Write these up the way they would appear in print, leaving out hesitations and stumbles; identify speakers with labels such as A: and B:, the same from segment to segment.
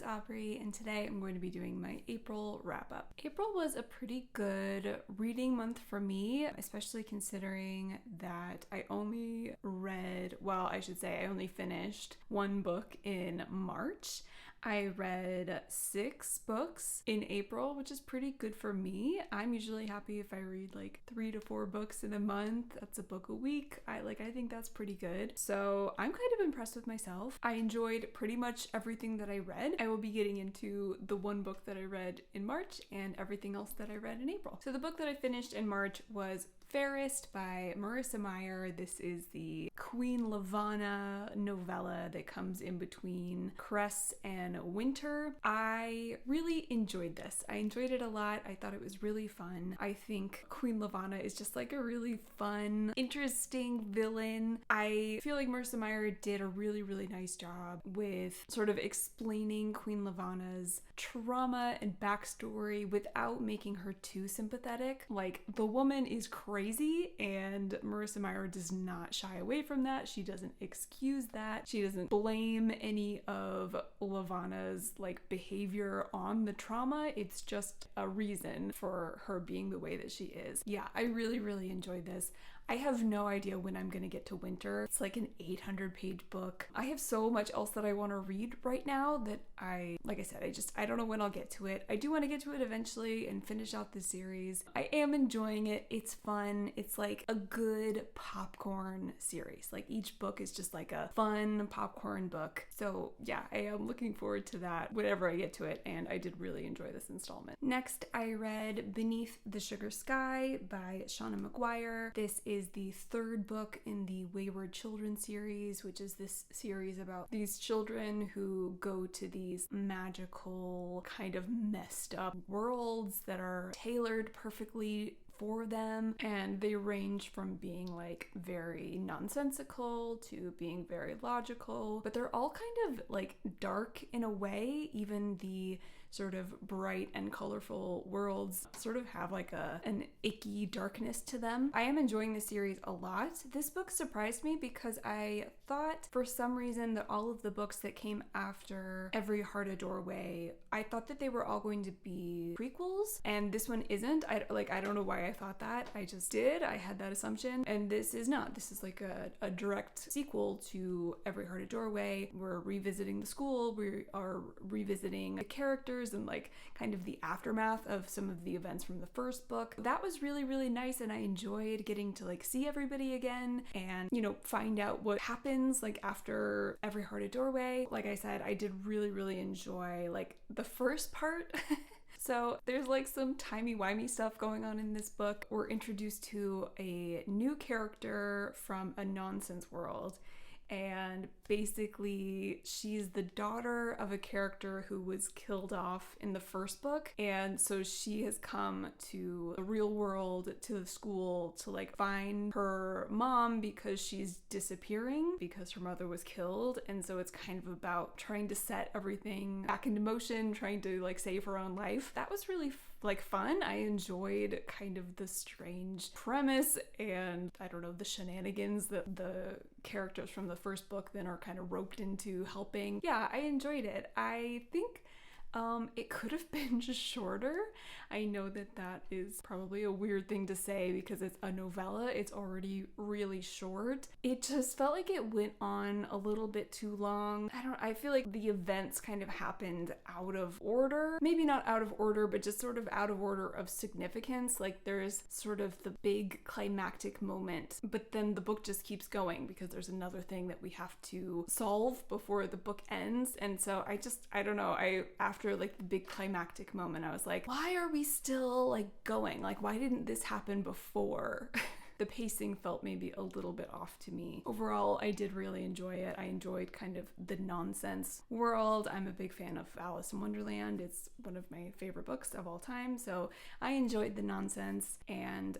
A: is Aubrey, and today I'm going to be doing my April wrap-up. April was a pretty good reading month for me, especially considering that I only finished one book in March. I read 6 books in April, which is pretty good for me. I'm usually happy if I read like 3 to 4 books in a month. That's a book a week. I think that's pretty good. So I'm kind of impressed with myself. I enjoyed pretty much everything that I read. I will be getting into the one book that I read in March and everything else that I read in April. So the book that I finished in March was Fairest by Marissa Meyer. This is the Queen Lavanna novella that comes in between Cress and Winter. I really enjoyed this. I enjoyed it a lot. I thought it was really fun. I think Queen Lavanna is just like a really fun, interesting villain. I feel like Marissa Meyer did a really, really nice job with sort of explaining Queen Lavanna's trauma and backstory without making her too sympathetic. Like, the woman is crazy, and Marissa Meyer does not shy away from that. She doesn't excuse that. She doesn't blame any of Lavanna's like behavior on the trauma. It's just a reason for her being the way that she is. Yeah, I really, really enjoyed this. I have no idea when I'm gonna get to Winter. It's like an 800-page book. I have so much else that I want to read right now that I don't know when I'll get to it. I do want to get to it eventually and finish out the series. I am enjoying it. It's fun. It's like a good popcorn series. Like, each book is just like a fun popcorn book. So yeah, I am looking forward to that whenever I get to it, and I did really enjoy this installment. Next, I read Beneath the Sugar Sky by Shauna McGuire. This is the 3rd book in the Wayward Children series, which is this series about these children who go to these magical, kind of messed up worlds that are tailored perfectly for them, and they range from being like very nonsensical to being very logical, but they're all kind of like dark in a way. Even the sort of bright and colorful worlds sort of have like an icky darkness to them. I am enjoying this series a lot. This book surprised me because I thought for some reason that all of the books that came after Every Heart a Doorway, I thought that they were all going to be prequels, and this one isn't. I don't know why I thought that. I just did. I had that assumption, and this is not. This is like a direct sequel to Every Heart a Doorway. We're revisiting the school. We are revisiting the characters and like kind of the aftermath of some of the events from the first book. That was really, really nice, and I enjoyed getting to like see everybody again and, you know, find out what happens like after Every Heart a Doorway. Like I said, I did really, really enjoy like the first part. So there's like some timey-wimey stuff going on in this book. We're introduced to a new character from a nonsense world, and basically she's the daughter of a character who was killed off in the first book, and so she has come to the real world, to the school, to like find her mom because she's disappearing because her mother was killed. And so it's kind of about trying to set everything back into motion, trying to like save her own life. That was really like fun. I enjoyed kind of the strange premise and, I don't know, the shenanigans that the characters from the first book then are kind of roped into helping. Yeah, I enjoyed it. I think it could have been just shorter. I know that that is probably a weird thing to say because it's a novella. It's already really short. It just felt like it went on a little bit too long. I feel like the events kind of happened out of order. Maybe not out of order, but just sort of out of order of significance. Like, there's sort of the big climactic moment, but then the book just keeps going because there's another thing that we have to solve before the book ends. And so I don't know, after like the big climactic moment, I was like, why are we still like going? Like, why didn't this happen before? The pacing felt maybe a little bit off to me. Overall, I did really enjoy it. I enjoyed kind of the nonsense world. I'm a big fan of Alice in Wonderland. It's one of my favorite books of all time. So I enjoyed the nonsense. And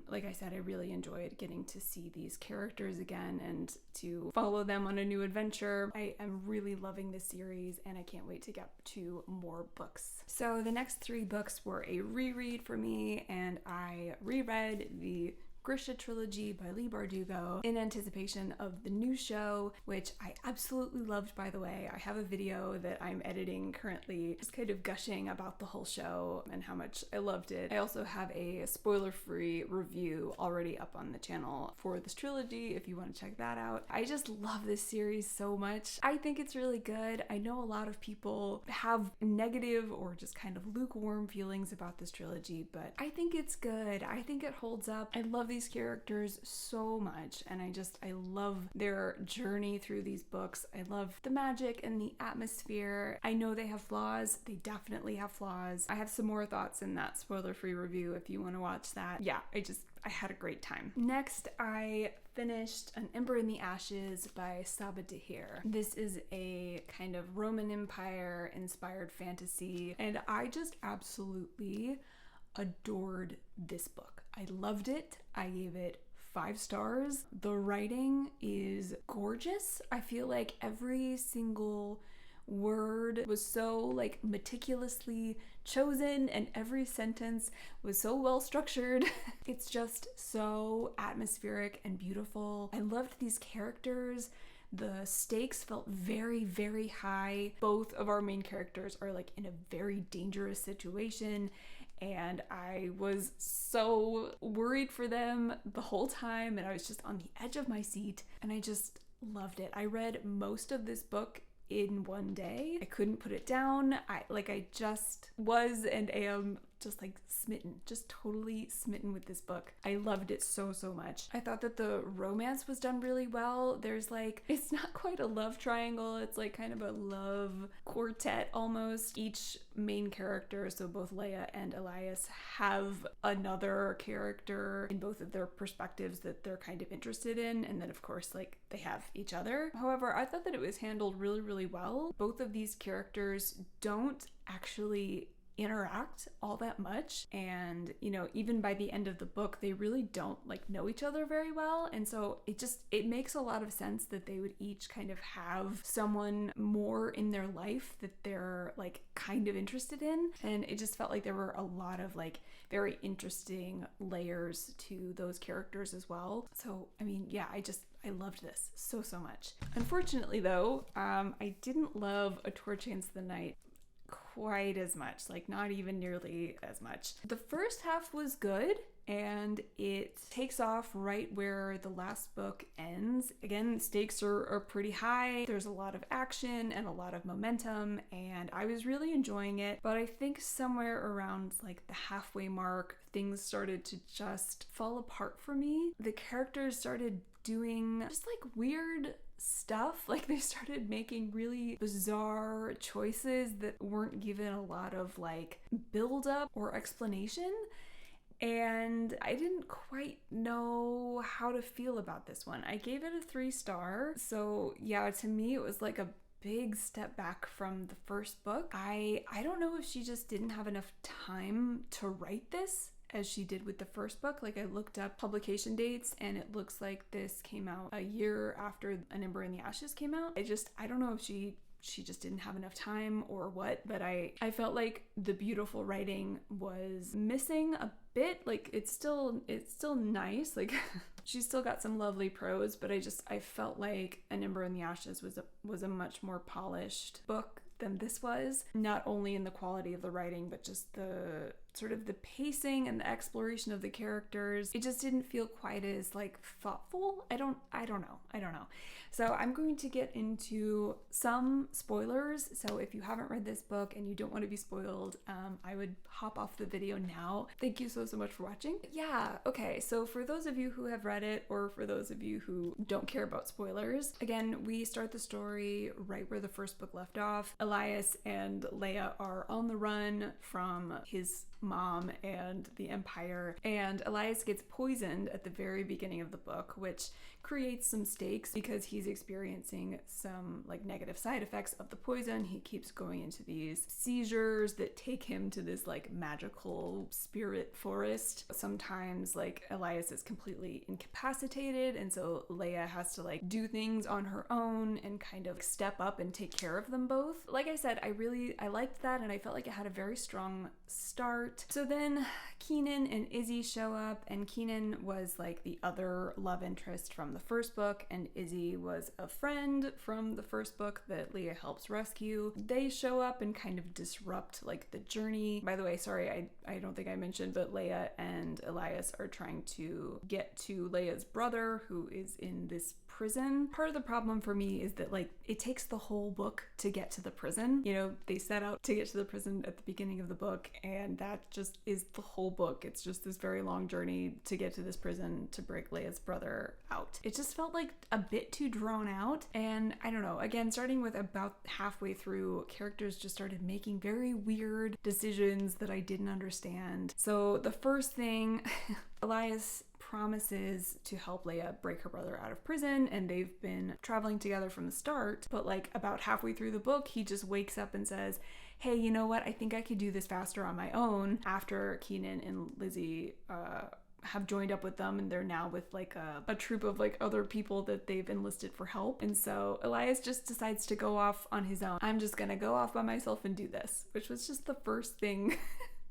A: like I said, I really enjoyed getting to see these characters again and to follow them on a new adventure. I am really loving this series, and I can't wait to get to more books. So the next 3 books were a reread for me, and I reread the Grisha trilogy by Leigh Bardugo in anticipation of the new show, which I absolutely loved, by the way. I have a video that I'm editing currently, just kind of gushing about the whole show and how much I loved it. I also have a spoiler-free review already up on the channel for this trilogy if you want to check that out. I just love this series so much. I think it's really good. I know a lot of people have negative or just kind of lukewarm feelings about this trilogy, but I think it's good. I think it holds up. I love these characters so much, and I love their journey through these books. I love the magic and the atmosphere. I know they have flaws. They definitely have flaws. I have some more thoughts in that spoiler-free review if you want to watch that. Yeah, I had a great time. Next, I finished An Ember in the Ashes by Saba Tahir. This is a kind of Roman Empire inspired fantasy, and I just absolutely adored this book. I loved it. I gave it 5 stars. The writing is gorgeous. I feel like every single word was so like meticulously chosen, and every sentence was so well structured. It's just so atmospheric and beautiful. I loved these characters. The stakes felt very, very high. Both of our main characters are like in a very dangerous situation, and I was so worried for them the whole time, and I was just on the edge of my seat, and I just loved it. I read most of this book in one day. I couldn't put it down. I just was and am just like smitten, just totally smitten with this book. I loved it so much. I thought that the romance was done really well. There's like, it's not quite a love triangle, it's like kind of a love quartet almost. Each main character, so both Leia and Elias, have another character in both of their perspectives that they're kind of interested in, and then of course like they have each other. However, I thought that it was handled really well. Both of these characters don't actually interact all that much, and you know, even by the end of the book they really don't like know each other very well, and so it makes a lot of sense that they would each kind of have someone more in their life that they're like kind of interested in, and it just felt like there were a lot of like very interesting layers to those characters as well. So I mean, yeah, I loved this so much. Unfortunately though, I didn't love A Torch Against the Night quite as much, like not even nearly as much. The first half was good, and it takes off right where the last book ends. Again, stakes are pretty high. There's a lot of action and a lot of momentum, and I was really enjoying it. But I think somewhere around like the halfway mark, things started to just fall apart for me. The characters started doing just like weird stuff. Like they started making really bizarre choices that weren't given a lot of like build up or explanation, and I didn't quite know how to feel about this one. I gave it a 3-star. So yeah, to me it was like a big step back from the first book. I don't know if she just didn't have enough time to write this as she did with the first book. Like I looked up publication dates, and it looks like this came out a year after An Ember in the Ashes came out. I don't know if she just didn't have enough time or what, but I felt like the beautiful writing was missing a bit. Like it's still nice, like she's still got some lovely prose, but I felt like An Ember in the Ashes was a much more polished book than this was, not only in the quality of the writing, but just the sort of the pacing and the exploration of the characters. It just didn't feel quite as like thoughtful. I don't know. So I'm going to get into some spoilers. So if you haven't read this book and you don't want to be spoiled, I would hop off the video now. Thank you so much for watching. Yeah, okay, so for those of you who have read it, or for those of you who don't care about spoilers, again, we start the story right where the first book left off. Elias and Leia are on the run from his mom and the Empire, and Elias gets poisoned at the very beginning of the book, which creates some stakes because he's experiencing some like negative side effects of the poison. He keeps going into these seizures that take him to this like magical spirit forest. Sometimes like Elias is completely incapacitated, and so Leia has to like do things on her own and kind of step up and take care of them both. Like I said, I liked that, and I felt like it had a very strong start. start. So then Keenan and Izzy show up, and Keenan was like the other love interest from the first book, and Izzy was a friend from the first book that Leah helps rescue. They show up and kind of disrupt like the journey. By the way, sorry, I don't think I mentioned, but Leia and Elias are trying to get to Leia's brother, who is in this prison. Part of the problem for me is that like it takes the whole book to get to the prison. You know, they set out to get to the prison at the beginning of the book, and that just is the whole book. It's just this very long journey to get to this prison to break Leia's brother out. It just felt like a bit too drawn out, and I don't know, again, starting with about halfway through, characters just started making very weird decisions that I didn't understand. So the first thing, Elias promises to help Leia break her brother out of prison, and they've been traveling together from the start, but like about halfway through the book, he just wakes up and says, hey, you know what, I think I could do this faster on my own, after Keenan and Lizzie have joined up with them, and they're now with like a troop of like other people that they've enlisted for help. And so Elias just decides to go off on his own. I'm just gonna go off by myself and do this, which was just the first thing.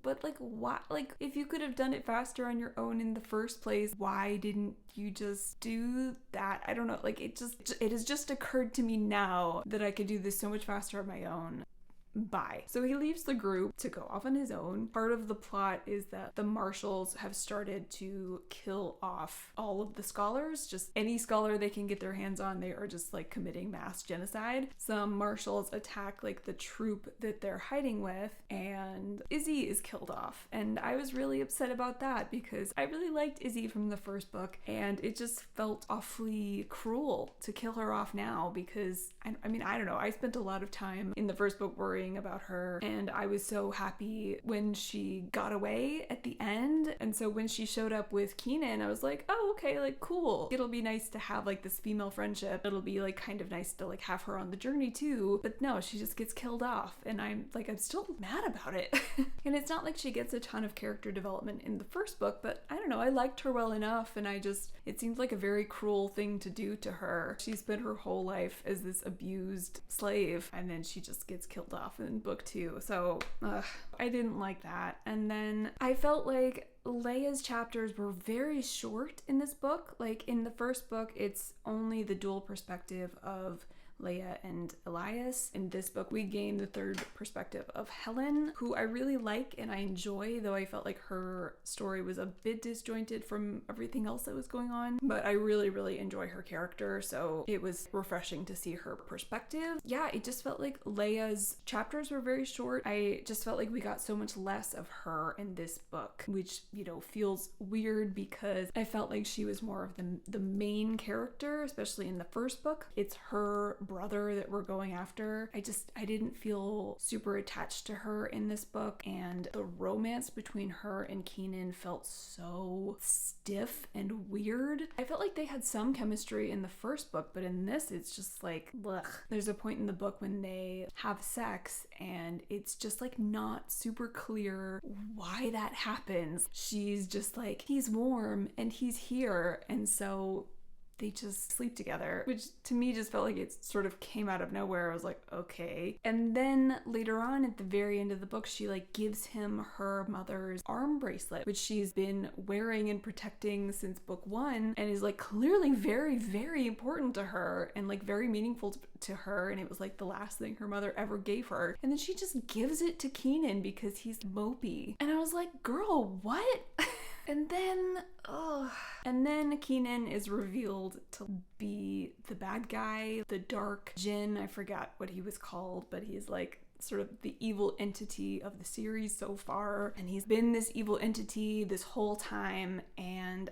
A: But like, why? Like, if you could have done it faster on your own in the first place, why didn't you just do that? I don't know. Like, it has just occurred to me now that I could do this so much faster on my own. Bye. So he leaves the group to go off on his own. Part of the plot is that the marshals have started to kill off all of the scholars. Just any scholar they can get their hands on, they are just like committing mass genocide. Some marshals attack like the troop that they're hiding with, and Izzy is killed off. And I was really upset about that because I really liked Izzy from the first book, and it just felt awfully cruel to kill her off now because, I mean, I don't know. I spent a lot of time in the first book worrying about her, and I was so happy when she got away at the end. And so when she showed up with Keenan, I was like, oh, okay, like cool. It'll be nice to have like this female friendship. It'll be like kind of nice to like have her on the journey too. But no, she just gets killed off, and I'm still mad about it. And it's not like she gets a ton of character development in the first book, but I don't know, I liked her well enough, and it seems like a very cruel thing to do to her. She spent her whole life as this abused slave, and then she just gets killed off in book 2. So I didn't like that. And then I felt like Leia's chapters were very short in this book. Like in the first book, it's only the dual perspective of Leia and Elias. In this book, we gain the third perspective of Helen, who I really like and I enjoy, though I felt like her story was a bit disjointed from everything else that was going on. But I really, really enjoy her character, so it was refreshing to see her perspective. Yeah, it just felt like Leia's chapters were very short. I just felt like we got so much less of her in this book, which, you know, feels weird because I felt like she was more of the main character, especially in the first book. It's her brother that we're going after. I didn't feel super attached to her in this book, and the romance between her and Keenan felt so stiff and weird. I felt like they had some chemistry in the first book, but in this it's just like, blech. There's a point in the book when they have sex and it's just like not super clear why that happens. She's just like, he's warm and he's here, and so they just sleep together, which to me just felt like it sort of came out of nowhere. I was like, okay. And then later on at the very end of the book, she like gives him her mother's arm bracelet, which she's been wearing and protecting since book 1, and is like clearly very, very important to her and like very meaningful to her. And it was like the last thing her mother ever gave her. And then she just gives it to Keenan because he's mopey. And I was like, girl, what? And then Keenan is revealed to be the bad guy, the dark djinn. I forgot what he was called, but he's like sort of the evil entity of the series so far, and he's been this evil entity this whole time. And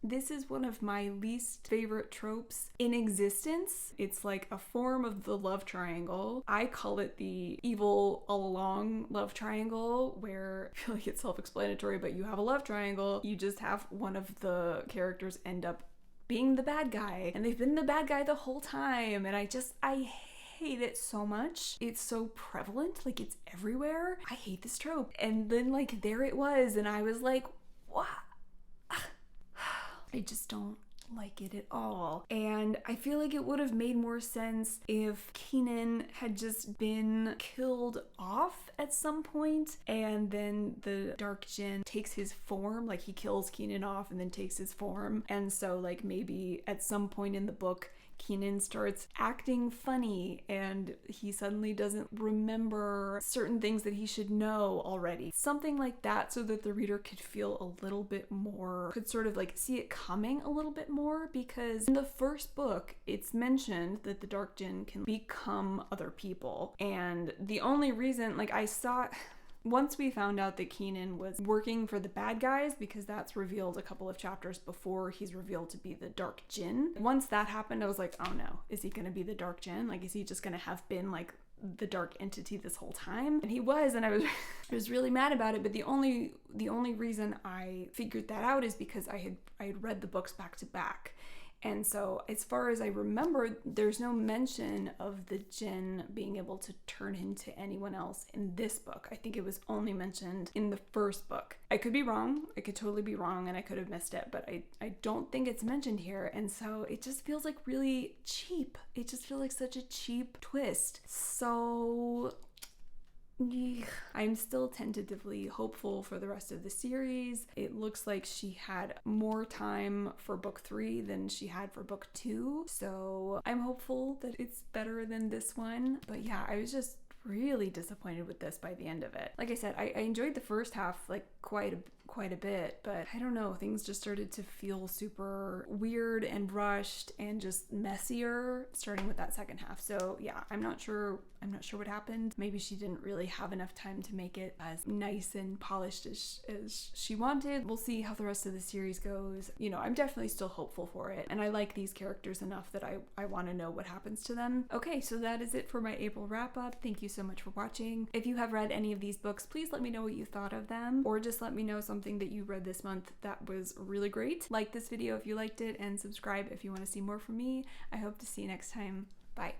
A: this is one of my least favorite tropes in existence. It's like a form of the love triangle. I call it the evil all along love triangle, where I feel like it's self-explanatory, but you have a love triangle, you just have one of the characters end up being the bad guy, and they've been the bad guy the whole time. And I hate it so much. It's so prevalent, like it's everywhere. I hate this trope. And then like there it was, and I was like, what? I just don't like it at all. And I feel like it would have made more sense if Keenan had just been killed off at some point, and then the Dark Djinn takes his form, like he kills Keenan off and then takes his form. And so like maybe at some point in the book, Keenan starts acting funny and he suddenly doesn't remember certain things that he should know already. Something like that, so that the reader could feel a little bit more, could sort of like see it coming a little bit more, because in the first book, it's mentioned that the Dark Djinn can become other people. And the only reason, like I saw... Once we found out that Keenan was working for the bad guys, because that's revealed a couple of chapters before he's revealed to be the Dark Djinn. Once that happened, I was like, oh no, is he gonna be the Dark Djinn? Like, is he just gonna have been like the dark entity this whole time? And he was, and I was really mad about it. But the only reason I figured that out is because I had read the books back to back. And so as far as I remember, there's no mention of the Djinn being able to turn into anyone else in this book. I think it was only mentioned in the first book. I could be wrong. I could totally be wrong, and I could have missed it, but I don't think it's mentioned here. And so it just feels like really cheap. It just feels like such a cheap twist. So... I'm still tentatively hopeful for the rest of the series. It looks like she had more time for book 3 than she had for book 2. So I'm hopeful that it's better than this one. But yeah, I was just really disappointed with this by the end of it. Like I said, I enjoyed the first half like quite a bit, but I don't know, things just started to feel super weird and rushed and just messier starting with that second half. So yeah, I'm not sure what happened. Maybe she didn't really have enough time to make it as nice and polished as she wanted. We'll see how the rest of the series goes. You know, I'm definitely still hopeful for it, and I like these characters enough that I want to know what happens to them. Okay, so that is it for my April wrap up. Thank you so much for watching. If you have read any of these books, please let me know what you thought of them, or just let me know something that you read this month that was really great. Like this video if you liked it, and subscribe if you want to see more from me. I hope to see you next time. Bye.